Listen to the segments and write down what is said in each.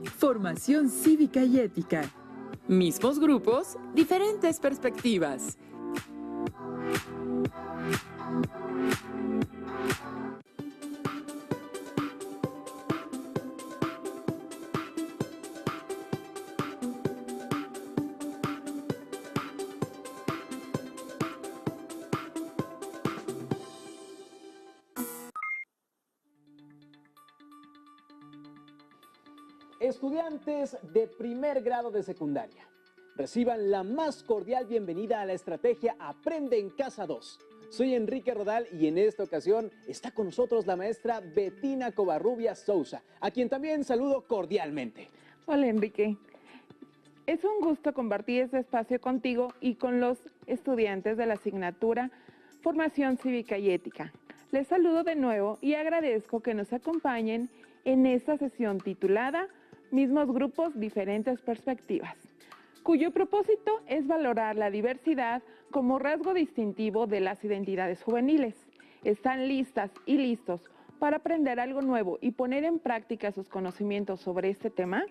Formación cívica y ética. Mismos grupos, diferentes perspectivas. Estudiantes de primer grado de secundaria, reciban la más cordial bienvenida a la estrategia Aprende en Casa 2. Soy Enrique Rodal y en esta ocasión está con nosotros la maestra Bettina Covarrubias Sousa, a quien también saludo cordialmente. Hola Enrique, es un gusto compartir este espacio contigo y con los estudiantes de la asignatura Formación Cívica y Ética. Les saludo de nuevo y agradezco que nos acompañen en esta sesión titulada Mismos grupos, diferentes perspectivas, cuyo propósito es valorar la diversidad como rasgo distintivo de las identidades juveniles. ¿Están listas y listos para aprender algo nuevo y poner en práctica sus conocimientos sobre este tema?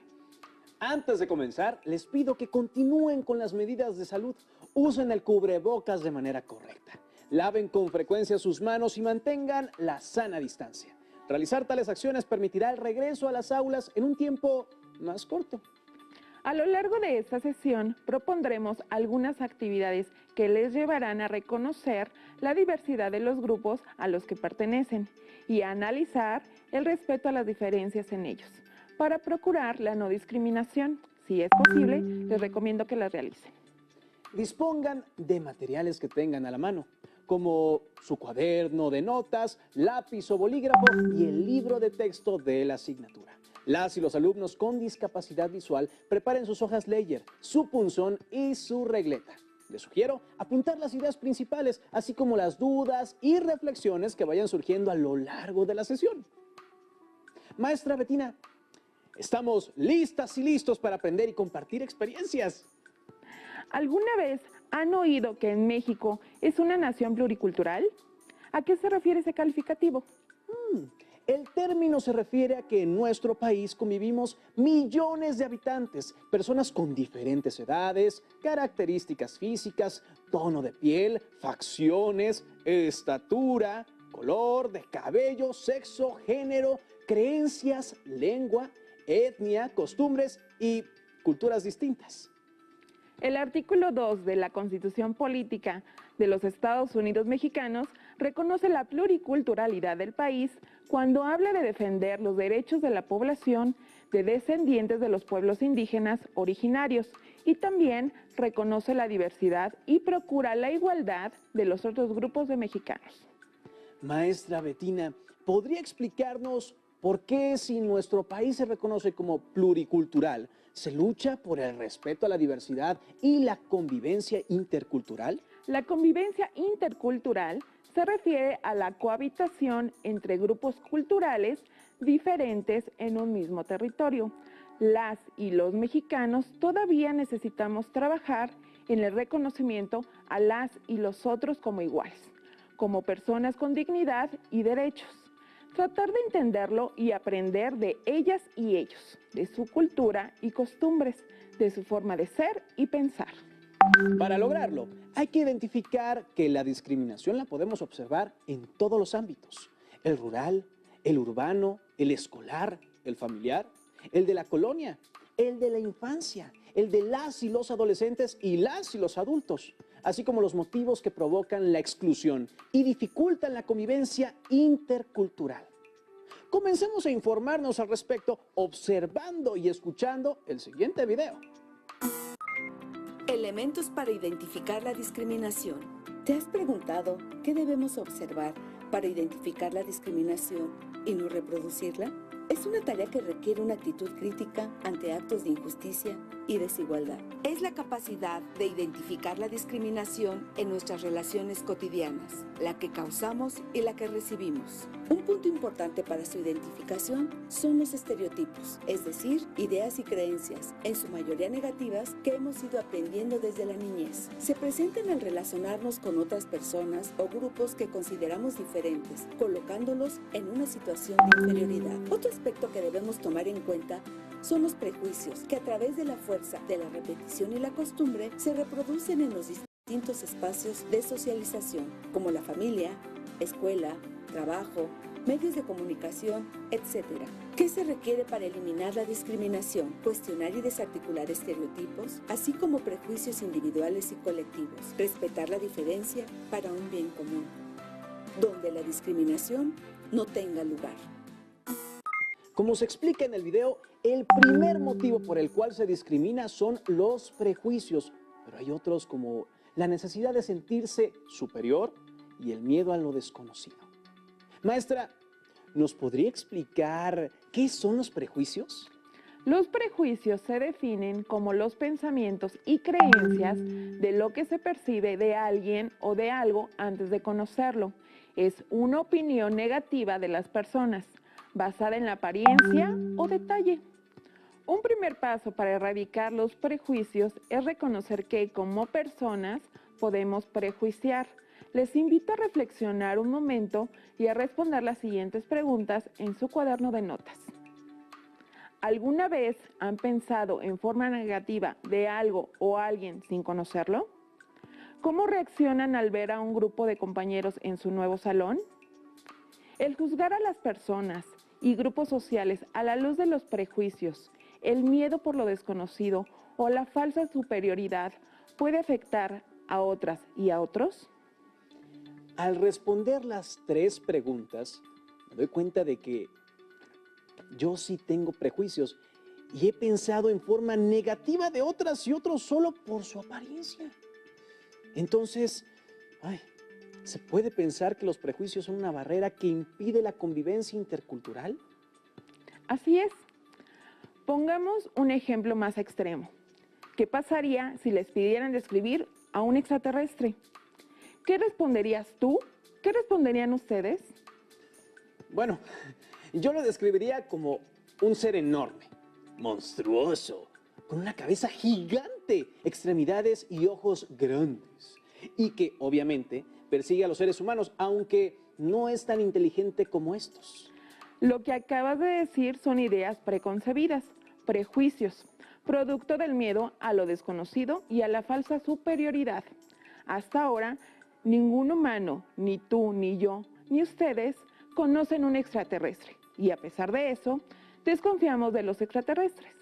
Antes de comenzar, les pido que continúen con las medidas de salud. Usen el cubrebocas de manera correcta. Laven con frecuencia sus manos y mantengan la sana distancia. Realizar tales acciones permitirá el regreso a las aulas en un tiempo más corto. A lo largo de esta sesión propondremos algunas actividades que les llevarán a reconocer la diversidad de los grupos a los que pertenecen y a analizar el respeto a las diferencias en ellos. Para procurar la no discriminación, si es posible, les recomiendo que las realicen. Dispongan de materiales que tengan a la mano, como su cuaderno de notas, lápiz o bolígrafo y el libro de texto de la asignatura. Las y los alumnos con discapacidad visual preparen sus hojas Ledger, su punzón y su regleta. Les sugiero apuntar las ideas principales, así como las dudas y reflexiones que vayan surgiendo a lo largo de la sesión. Maestra Bettina, estamos listas y listos para aprender y compartir experiencias. ¿Alguna vez han oído que en México es una nación pluricultural? ¿A qué se refiere ese calificativo? El término se refiere a que en nuestro país convivimos millones de habitantes, personas con diferentes edades, características físicas, tono de piel, facciones, estatura, color de cabello, sexo, género, creencias, lengua, etnia, costumbres y culturas distintas. El artículo 2 de la Constitución Política de los Estados Unidos Mexicanos reconoce la pluriculturalidad del país cuando habla de defender los derechos de la población de descendientes de los pueblos indígenas originarios y también reconoce la diversidad y procura la igualdad de los otros grupos de mexicanos. Maestra Bettina, ¿podría explicarnos por qué si nuestro país se reconoce como pluricultural, se lucha por el respeto a la diversidad y la convivencia intercultural? La convivencia intercultural se refiere a la cohabitación entre grupos culturales diferentes en un mismo territorio. Las y los mexicanos todavía necesitamos trabajar en el reconocimiento a las y los otros como iguales, como personas con dignidad y derechos. Tratar de entenderlo y aprender de ellas y ellos, de su cultura y costumbres, de su forma de ser y pensar. Para lograrlo, hay que identificar que la discriminación la podemos observar en todos los ámbitos: el rural, el urbano, el escolar, el familiar, el de la colonia, el de la infancia, el de las y los adolescentes y las y los adultos, así como los motivos que provocan la exclusión y dificultan la convivencia intercultural. Comencemos a informarnos al respecto observando y escuchando el siguiente video. Elementos para identificar la discriminación. ¿Te has preguntado qué debemos observar para identificar la discriminación y no reproducirla? Es una tarea que requiere una actitud crítica ante actos de injusticia y desigualdad. Es la capacidad de identificar la discriminación en nuestras relaciones cotidianas, la que causamos y la que recibimos. Un punto importante para su identificación son los estereotipos, es decir, ideas y creencias, en su mayoría negativas, que hemos ido aprendiendo desde la niñez. Se presentan al relacionarnos con otras personas o grupos que consideramos diferentes, colocándolos en una situación de inferioridad. Otros aspecto que debemos tomar en cuenta son los prejuicios, que a través de la fuerza de la repetición y la costumbre se reproducen en los distintos espacios de socialización, como la familia, escuela, trabajo, medios de comunicación, etc. ¿Qué se requiere para eliminar la discriminación? Cuestionar y desarticular estereotipos, así como prejuicios individuales y colectivos. Respetar la diferencia para un bien común, donde la discriminación no tenga lugar. Como se explica en el video, el primer motivo por el cual se discrimina son los prejuicios, pero hay otros como la necesidad de sentirse superior y el miedo a lo desconocido. Maestra, ¿nos podría explicar qué son los prejuicios? Los prejuicios se definen como los pensamientos y creencias de lo que se percibe de alguien o de algo antes de conocerlo. Es una opinión negativa de las personas, basada en la apariencia o detalle. Un primer paso para erradicar los prejuicios es reconocer que como personas podemos prejuiciar. Les invito a reflexionar un momento y a responder las siguientes preguntas en su cuaderno de notas. ¿Alguna vez han pensado en forma negativa de algo o alguien sin conocerlo? ¿Cómo reaccionan al ver a un grupo de compañeros en su nuevo salón? El juzgar a las personas y grupos sociales a la luz de los prejuicios, el miedo por lo desconocido o la falsa superioridad puede afectar a otras y a otros. Al responder las 3 preguntas, me doy cuenta de que yo sí tengo prejuicios y he pensado en forma negativa de otras y otros solo por su apariencia. Entonces, ¿se puede pensar que los prejuicios son una barrera que impide la convivencia intercultural? Así es. Pongamos un ejemplo más extremo. ¿Qué pasaría si les pidieran describir a un extraterrestre? ¿Qué responderías tú? ¿Qué responderían ustedes? Bueno, yo lo describiría como un ser enorme, monstruoso, con una cabeza gigante, extremidades y ojos grandes, y que obviamente persigue a los seres humanos, aunque no es tan inteligente como estos. Lo que acabas de decir son ideas preconcebidas, prejuicios, producto del miedo a lo desconocido y a la falsa superioridad. Hasta ahora, ningún humano, ni tú, ni yo, ni ustedes, conocen un extraterrestre. Y a pesar de eso, desconfiamos de los extraterrestres.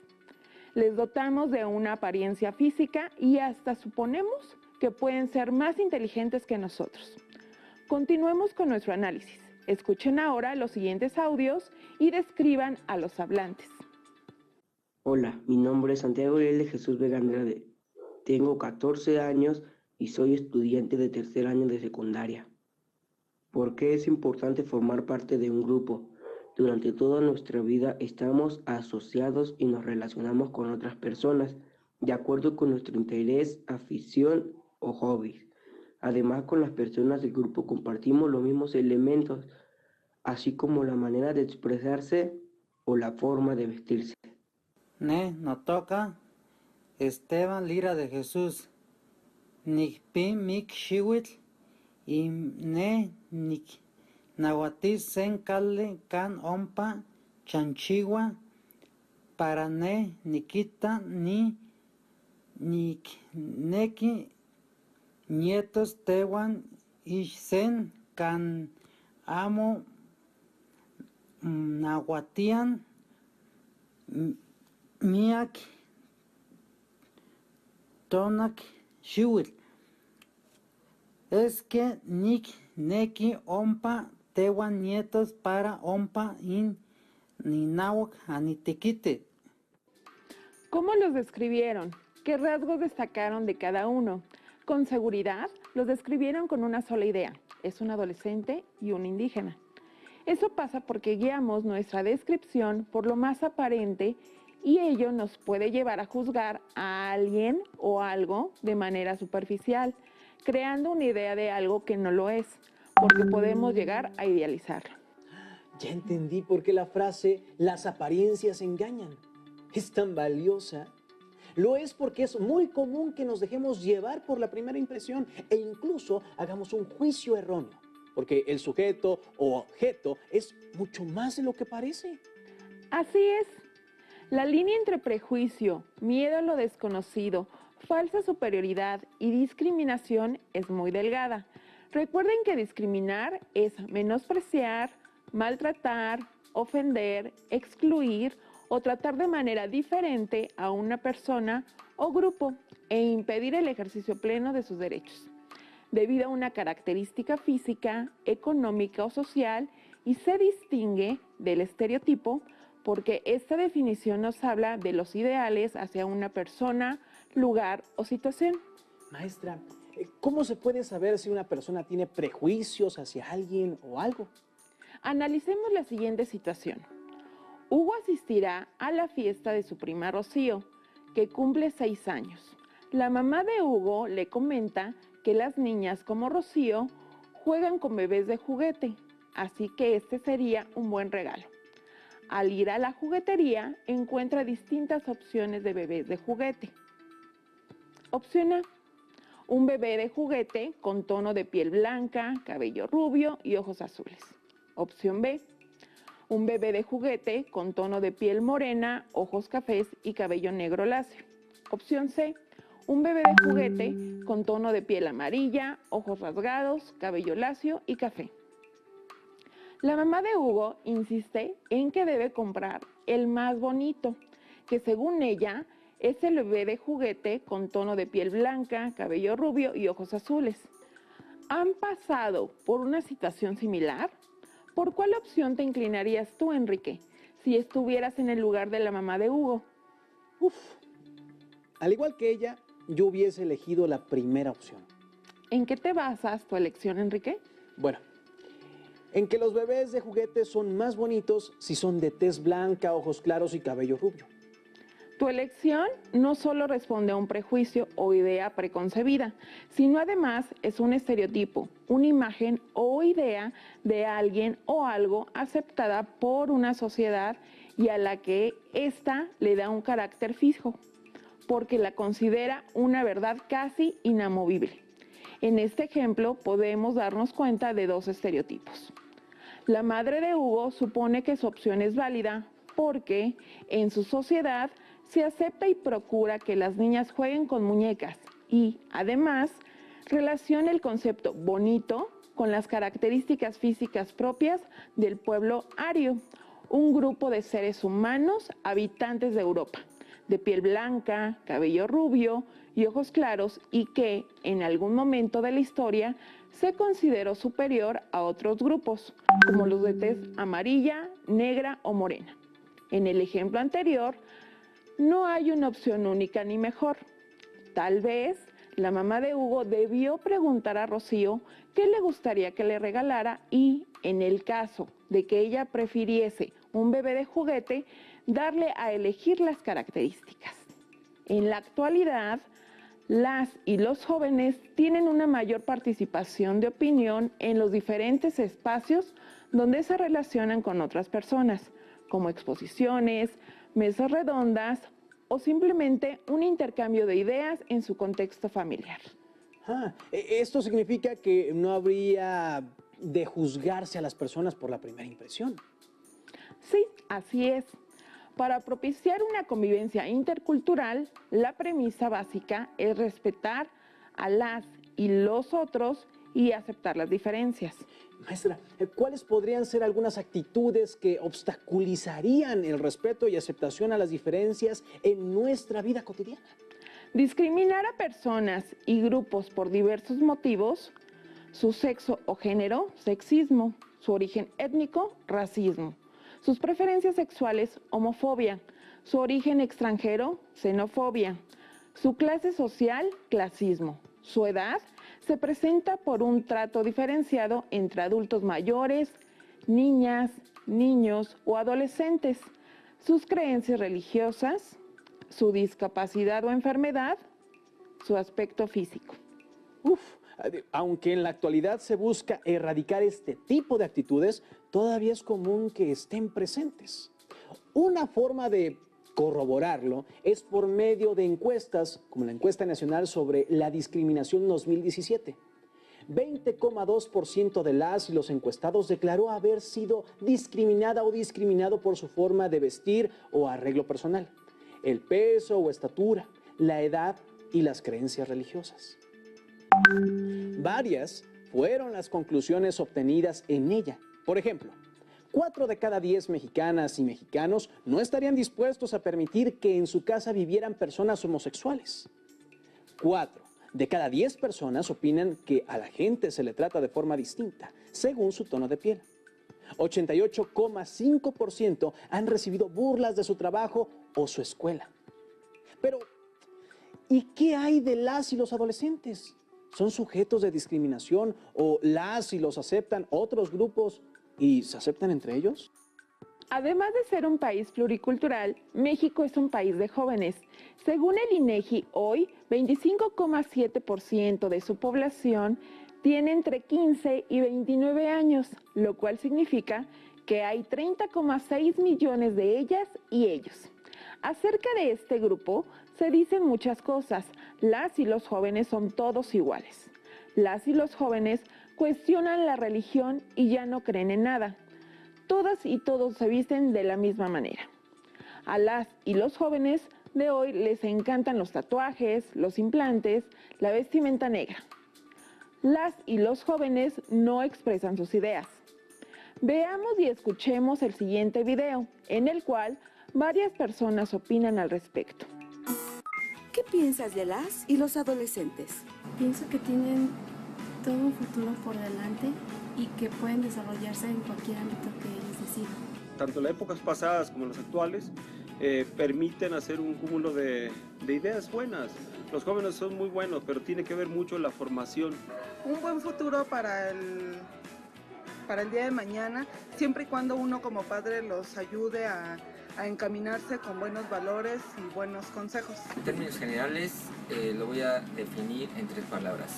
Les dotamos de una apariencia física y hasta suponemos que pueden ser más inteligentes que nosotros. Continuemos con nuestro análisis. Escuchen ahora los siguientes audios y describan a los hablantes. Hola, mi nombre es Santiago L. Jesús Vega Andrade. Tengo 14 años y soy estudiante de 3er año de secundaria. ¿Por qué es importante formar parte de un grupo? Durante toda nuestra vida estamos asociados y nos relacionamos con otras personas, de acuerdo con nuestro interés, afición o hobbies. Además, con las personas del grupo compartimos los mismos elementos, así como la manera de expresarse o la forma de vestirse. Nos toca Esteban Lira de Jesús. Nikpi mik shiwitl y nik nahuatis sen kale kan ompa chanchiwa para nikita ni neki nietos tewan isen kan amo nahuatian miak tonak shiwitl. Es que neki ompa tewan nietos para ompa in ninawak anitiquite. ¿Cómo los describieron? ¿Qué rasgos destacaron de cada uno? Con seguridad, los describieron con una sola idea. Es un adolescente y un indígena. Eso pasa porque guiamos nuestra descripción por lo más aparente y ello nos puede llevar a juzgar a alguien o algo de manera superficial, creando una idea de algo que no lo es, porque podemos llegar a idealizarlo. Ya entendí por qué la frase "las apariencias engañan" es tan valiosa. Lo es porque es muy común que nos dejemos llevar por la primera impresión e incluso hagamos un juicio erróneo, porque el sujeto o objeto es mucho más de lo que parece. Así es. La línea entre prejuicio, miedo a lo desconocido, falsa superioridad y discriminación es muy delgada. Recuerden que discriminar es menospreciar, maltratar, ofender, excluir o tratar de manera diferente a una persona o grupo e impedir el ejercicio pleno de sus derechos, debido a una característica física, económica o social, y se distingue del estereotipo porque esta definición nos habla de los ideales hacia una persona, lugar o situación. Maestra, ¿cómo se puede saber si una persona tiene prejuicios hacia alguien o algo? Analicemos la siguiente situación. Hugo asistirá a la fiesta de su prima Rocío, que cumple 6 años. La mamá de Hugo le comenta que las niñas como Rocío juegan con bebés de juguete, así que este sería un buen regalo. Al ir a la juguetería, encuentra distintas opciones de bebés de juguete. Opción A: un bebé de juguete con tono de piel blanca, cabello rubio y ojos azules. Opción B: un bebé de juguete con tono de piel morena, ojos cafés y cabello negro lacio. Opción C: un bebé de juguete con tono de piel amarilla, ojos rasgados, cabello lacio y café. La mamá de Hugo insiste en que debe comprar el más bonito, que según ella es el bebé de juguete con tono de piel blanca, cabello rubio y ojos azules. ¿Han pasado por una situación similar? ¿Por cuál opción te inclinarías tú, Enrique, si estuvieras en el lugar de la mamá de Hugo? Al igual que ella, yo hubiese elegido la primera opción. ¿En qué te basas tu elección, Enrique? Bueno, en que los bebés de juguete son más bonitos si son de tez blanca, ojos claros y cabello rubio. Tu elección no solo responde a un prejuicio o idea preconcebida, sino además es un estereotipo, una imagen o idea de alguien o algo aceptada por una sociedad y a la que ésta le da un carácter fijo, porque la considera una verdad casi inamovible. En este ejemplo podemos darnos cuenta de 2 estereotipos. La madre de Hugo supone que su opción es válida porque en su sociedad se acepta y procura que las niñas jueguen con muñecas y, además, relaciona el concepto bonito con las características físicas propias del pueblo ario, un grupo de seres humanos habitantes de Europa, de piel blanca, cabello rubio y ojos claros, y que, en algún momento de la historia, se consideró superior a otros grupos, como los de tez amarilla, negra o morena. En el ejemplo anterior, no hay una opción única ni mejor. Tal vez la mamá de Hugo debió preguntar a Rocío qué le gustaría que le regalara y, en el caso de que ella prefiriese un bebé de juguete, darle a elegir las características. En la actualidad, las y los jóvenes tienen una mayor participación de opinión en los diferentes espacios donde se relacionan con otras personas, como exposiciones, mesas redondas o simplemente un intercambio de ideas en su contexto familiar. Esto significa que no habría de juzgarse a las personas por la primera impresión. Sí, así es. Para propiciar una convivencia intercultural, la premisa básica es respetar a las y los otros y aceptar las diferencias. Maestra, ¿cuáles podrían ser algunas actitudes que obstaculizarían el respeto y aceptación a las diferencias en nuestra vida cotidiana? Discriminar a personas y grupos por diversos motivos, su sexo o género, sexismo, su origen étnico, racismo, sus preferencias sexuales, homofobia, su origen extranjero, xenofobia, su clase social, clasismo, su edad, se presenta por un trato diferenciado entre adultos mayores, niñas, niños o adolescentes, sus creencias religiosas, su discapacidad o enfermedad, su aspecto físico. Aunque en la actualidad se busca erradicar este tipo de actitudes, todavía es común que estén presentes. Una forma de corroborarlo es por medio de encuestas, como la encuesta nacional sobre la discriminación 2017. 20,2% de las y los encuestados declaró haber sido discriminada o discriminado por su forma de vestir o arreglo personal, el peso o estatura, la edad y las creencias religiosas. Varias fueron las conclusiones obtenidas en ella. Por ejemplo, 4 de cada 10 mexicanas y mexicanos no estarían dispuestos a permitir que en su casa vivieran personas homosexuales. 4 de cada 10 personas opinan que a la gente se le trata de forma distinta, según su tono de piel. 88,5% han recibido burlas de su trabajo o su escuela. Pero, ¿y qué hay de las y los adolescentes? ¿Son sujetos de discriminación o las y los aceptan otros grupos y se aceptan entre ellos? Además de ser un país pluricultural, México es un país de jóvenes. Según el INEGI, hoy 25,7% de su población tiene entre 15 y 29 años, lo cual significa que hay 30,6 millones de ellas y ellos. Acerca de este grupo se dicen muchas cosas. Las y los jóvenes son todos iguales. Las y los jóvenes cuestionan la religión y ya no creen en nada. Todas y todos se visten de la misma manera. A las y los jóvenes de hoy les encantan los tatuajes, los implantes, la vestimenta negra. Las y los jóvenes no expresan sus ideas. Veamos y escuchemos el siguiente video, en el cual varias personas opinan al respecto. ¿Qué piensas de las y los adolescentes? Pienso que tienen todo un futuro por delante y que pueden desarrollarse en cualquier ámbito que ellos decidan. Tanto las épocas pasadas como las actuales permiten hacer un cúmulo de ideas buenas. Los jóvenes son muy buenos, pero tiene que ver mucho la formación. Un buen futuro para el día de mañana, siempre y cuando uno como padre los ayude a encaminarse con buenos valores y buenos consejos. En términos generales, lo voy a definir en 3 palabras: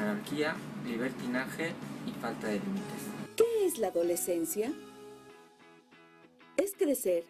anarquía, libertinaje y falta de límites. ¿Qué es la adolescencia? Es crecer.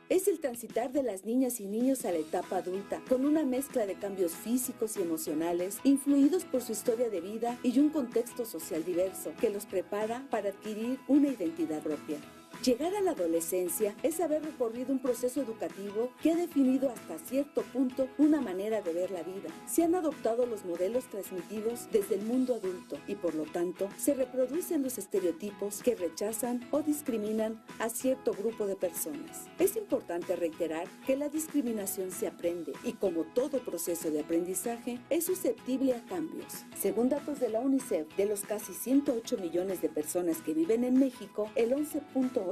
Es el transitar de las niñas y niños a la etapa adulta, con una mezcla de cambios físicos y emocionales, influidos por su historia de vida y un contexto social diverso, que los prepara para adquirir una identidad propia. Llegar a la adolescencia es haber recorrido un proceso educativo que ha definido hasta cierto punto una manera de ver la vida. Se han adoptado los modelos transmitidos desde el mundo adulto y por lo tanto se reproducen los estereotipos que rechazan o discriminan a cierto grupo de personas. Es importante reiterar que la discriminación se aprende y, como todo proceso de aprendizaje, es susceptible a cambios. Según datos de la UNICEF, de los casi 108 millones de personas que viven en México, el 11,8%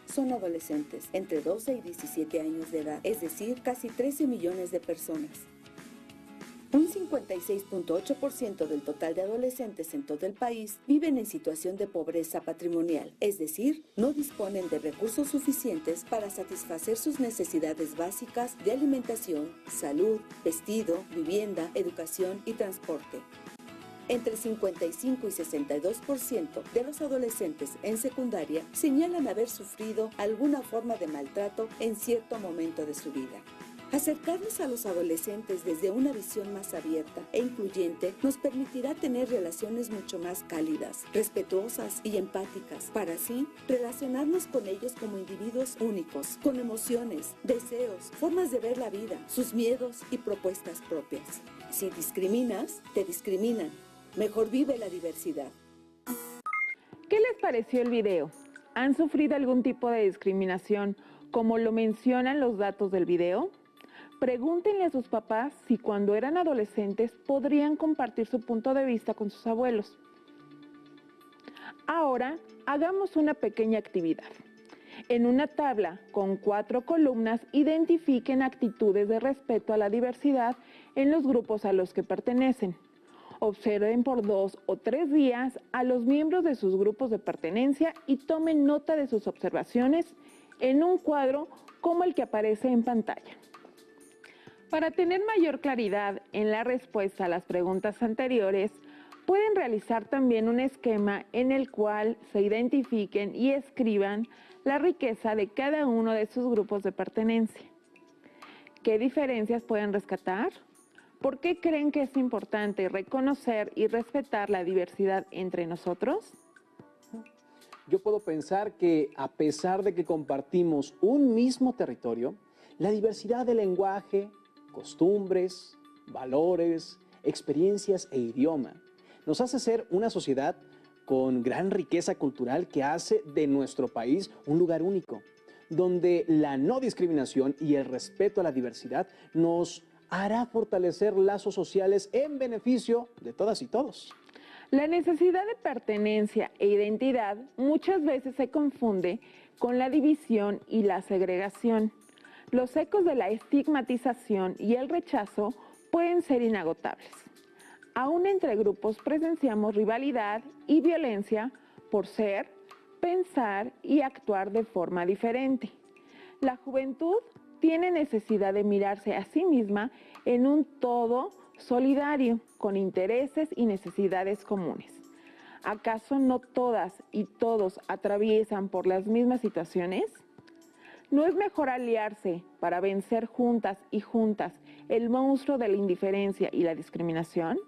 son adolescentes, entre 12 y 17 años de edad, es decir, casi 13 millones de personas. Un 56,8% del total de adolescentes en todo el país viven en situación de pobreza patrimonial, es decir, no disponen de recursos suficientes para satisfacer sus necesidades básicas de alimentación, salud, vestido, vivienda, educación y transporte. Entre 55 y 62% de los adolescentes en secundaria señalan haber sufrido alguna forma de maltrato en cierto momento de su vida. Acercarnos a los adolescentes desde una visión más abierta e incluyente nos permitirá tener relaciones mucho más cálidas, respetuosas y empáticas, para así relacionarnos con ellos como individuos únicos, con emociones, deseos, formas de ver la vida, sus miedos y propuestas propias. Si discriminas, te discriminan. Mejor vive la diversidad. ¿Qué les pareció el video? ¿Han sufrido algún tipo de discriminación, como lo mencionan los datos del video? Pregúntenle a sus papás si cuando eran adolescentes podrían compartir su punto de vista con sus abuelos. Ahora, hagamos una pequeña actividad. En una tabla con 4 columnas, identifiquen actitudes de respeto a la diversidad en los grupos a los que pertenecen. Observen por 2 o 3 días a los miembros de sus grupos de pertenencia y tomen nota de sus observaciones en un cuadro como el que aparece en pantalla. Para tener mayor claridad en la respuesta a las preguntas anteriores, pueden realizar también un esquema en el cual se identifiquen y escriban la riqueza de cada uno de sus grupos de pertenencia. ¿Qué diferencias pueden rescatar? ¿Por qué creen que es importante reconocer y respetar la diversidad entre nosotros? Yo puedo pensar que a pesar de que compartimos un mismo territorio, la diversidad de lenguaje, costumbres, valores, experiencias e idioma nos hace ser una sociedad con gran riqueza cultural que hace de nuestro país un lugar único, donde la no discriminación y el respeto a la diversidad nos hará fortalecer lazos sociales en beneficio de todas y todos. La necesidad de pertenencia e identidad muchas veces se confunde con la división y la segregación. Los ecos de la estigmatización y el rechazo pueden ser inagotables. Aún entre grupos presenciamos rivalidad y violencia por ser, pensar y actuar de forma diferente. La juventud tiene necesidad de mirarse a sí misma en un todo solidario, con intereses y necesidades comunes. ¿Acaso no todas y todos atraviesan por las mismas situaciones? ¿No es mejor aliarse para vencer juntas y juntas el monstruo de la indiferencia y la discriminación?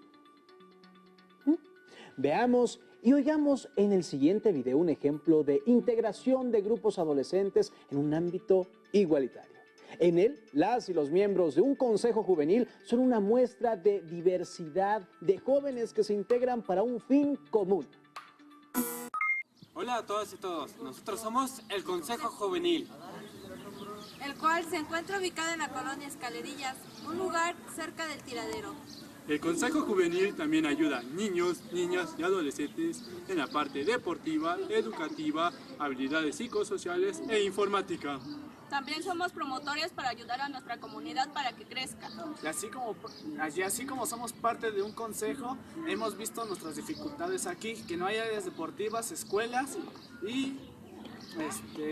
Veamos y oigamos en el siguiente video un ejemplo de integración de grupos adolescentes en un ámbito igualitario. En él, las y los miembros de un consejo juvenil son una muestra de diversidad de jóvenes que se integran para un fin común. Hola a todas y todos, nosotros somos el Consejo Juvenil, el cual se encuentra ubicado en la colonia Escalerillas, un lugar cerca del tiradero. El Consejo Juvenil también ayuda a niños, niñas y adolescentes en la parte deportiva, educativa, habilidades psicosociales e informática. También somos promotores para ayudar a nuestra comunidad para que crezca. Y así como somos parte de un consejo, hemos visto nuestras dificultades aquí, que no hay áreas deportivas, escuelas y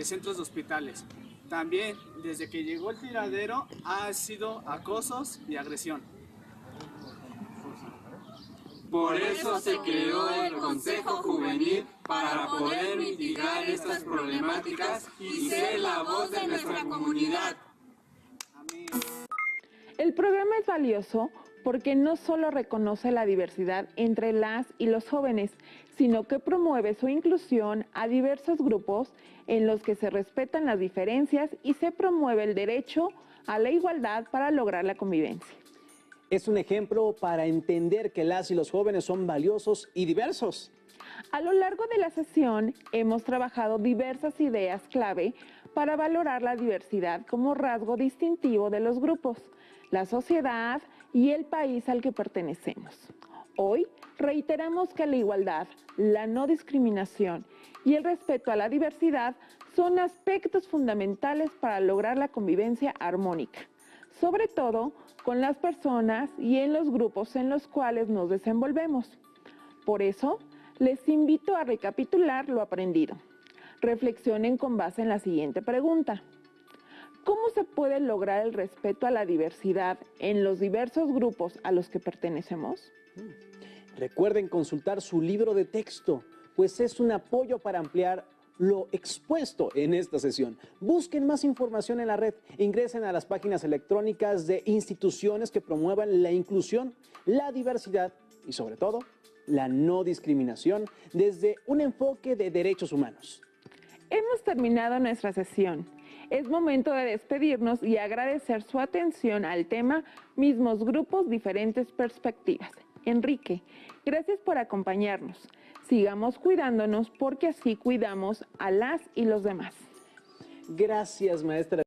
centros de hospitales. También, desde que llegó el tiradero, ha sido acosos y agresión. Por eso se creó el Consejo Juvenil, para poder mitigar estas problemáticas y ser la voz de nuestra comunidad. El programa es valioso porque no solo reconoce la diversidad entre las y los jóvenes, sino que promueve su inclusión a diversos grupos en los que se respetan las diferencias y se promueve el derecho a la igualdad para lograr la convivencia. Es un ejemplo para entender que las y los jóvenes son valiosos y diversos. A lo largo de la sesión hemos trabajado diversas ideas clave para valorar la diversidad como rasgo distintivo de los grupos, la sociedad y el país al que pertenecemos. Hoy reiteramos que la igualdad, la no discriminación y el respeto a la diversidad son aspectos fundamentales para lograr la convivencia armónica, sobre todo con las personas y en los grupos en los cuales nos desenvolvemos. Por eso, les invito a recapitular lo aprendido. Reflexionen con base en la siguiente pregunta. ¿Cómo se puede lograr el respeto a la diversidad en los diversos grupos a los que pertenecemos? Recuerden consultar su libro de texto, pues es un apoyo para ampliar lo expuesto en esta sesión. Busquen más información en la red, ingresen a las páginas electrónicas de instituciones que promuevan la inclusión, la diversidad y sobre todo, la no discriminación desde un enfoque de derechos humanos. Hemos terminado nuestra sesión. Es momento de despedirnos y agradecer su atención al tema Mismos grupos, diferentes perspectivas. Enrique, gracias por acompañarnos. Sigamos cuidándonos porque así cuidamos a las y los demás. Gracias, maestra.